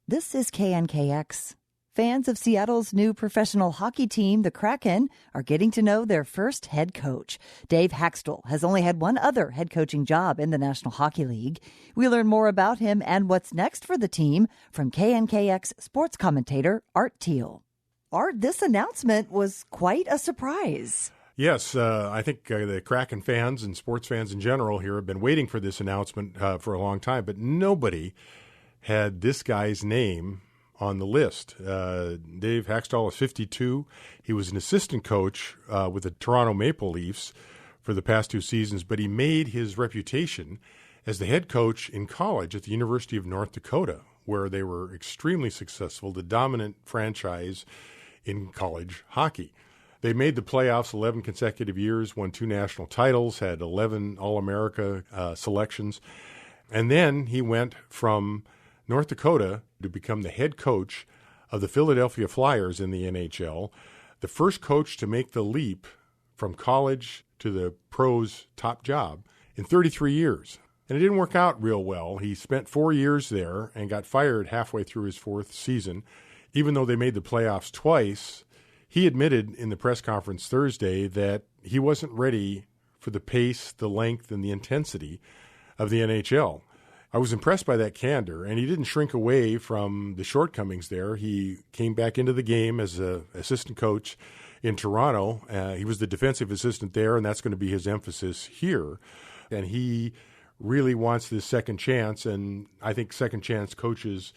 This is KNKX. Fans of Seattle's new professional hockey team, the Kraken, are getting to know their first head coach. Dave Haxtell has only had one other head coaching job in the National Hockey League. We learn more about him and what's next for the team from KNKX sports commentator Art Teal. Art, this announcement was quite a surprise. Yes, I think the Kraken fans and sports fans in general here have been waiting for this announcement for a long time, but nobody had this guy's name on the list. Dave Haxtell is 52. He was an assistant coach with the Toronto Maple Leafs for the past 2 seasons, but he made his reputation as the head coach in college at the University of North Dakota, where they were extremely successful, the dominant franchise in college hockey. They made the playoffs 11 consecutive years, won 2 national titles, had 11 All-America selections, and then he went from North Dakota to become the head coach of the Philadelphia Flyers in the NHL, the first coach to make the leap from college to the pros' top job in 33 years. And it didn't work out real well. He spent 4 years there and got fired halfway through his 4th season. Even though they made the playoffs twice, he admitted in the press conference Thursday that he wasn't ready for the pace, the length, and the intensity of the NHL. I was impressed by that candor, and he didn't shrink away from the shortcomings there. He came back into the game as an assistant coach in Toronto. He was the defensive assistant there, and that's going to be his emphasis here. And he really wants this second chance, and I think second chance coaches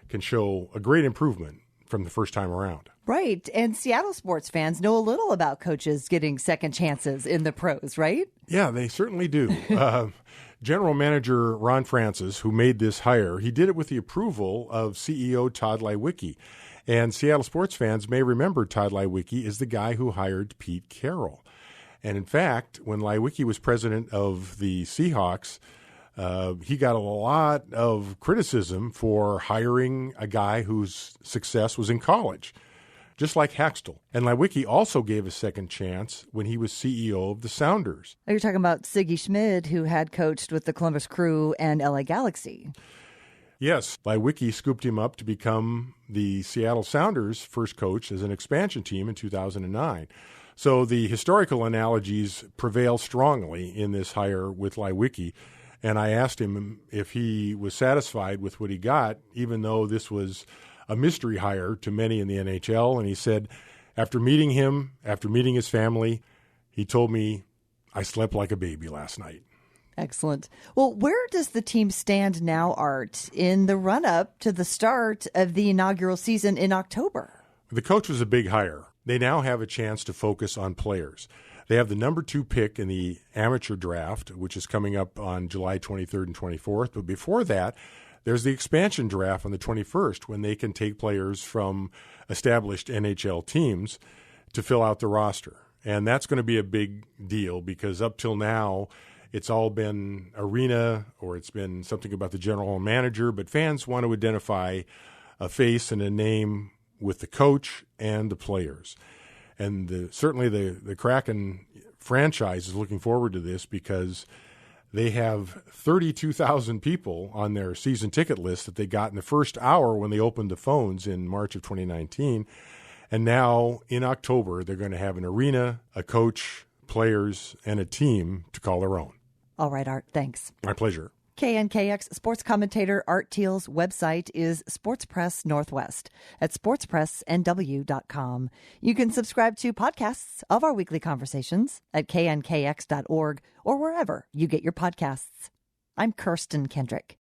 can show a great improvement from the first time around. Right. And Seattle sports fans know a little about coaches getting second chances in the pros, right? Yeah, they certainly do. General Manager Ron Francis, who made this hire, he did it with the approval of CEO Todd Leiweke. And Seattle sports fans may remember Todd Leiweke is the guy who hired Pete Carroll. And in fact, when Leiweke was president of the Seahawks, he got a lot of criticism for hiring a guy whose success was in college, just like Haxtell. And Leiweke also gave a second chance when he was CEO of the Sounders. You're talking about Siggy Schmid, who had coached with the Columbus Crew and LA Galaxy. Yes, Leiweke scooped him up to become the Seattle Sounders' first coach as an expansion team in 2009. So the historical analogies prevail strongly in this hire with Leiweke. And I asked him if he was satisfied with what he got, even though this was a mystery hire to many in the NHL. And he said, after meeting him, after meeting his family, he told me, I slept like a baby last night. Excellent. Well, where does the team stand now, Art, in the run-up to the start of the inaugural season in October? The coach was a big hire. They now have a chance to focus on players. They have the number 2 pick in the amateur draft, which is coming up on July 23rd and 24th. But before that, there's the expansion draft on the 21st, when they can take players from established NHL teams to fill out the roster. And that's going to be a big deal because up till now, it's all been arena or it's been something about the general manager. But fans want to identify a face and a name with the coach and the players. And certainly the Kraken franchise is looking forward to this because they have 32,000 people on their season ticket list that they got in the first hour when they opened the phones in March of 2019. And now in October, they're going to have an arena, a coach, players, and a team to call their own. All right, Art. Thanks. My pleasure. KNKX sports commentator Art Teal's website is Sports Press Northwest at sportspressnw.com. You can subscribe to podcasts of our weekly conversations at knkx.org or wherever you get your podcasts. I'm Kirsten Kendrick.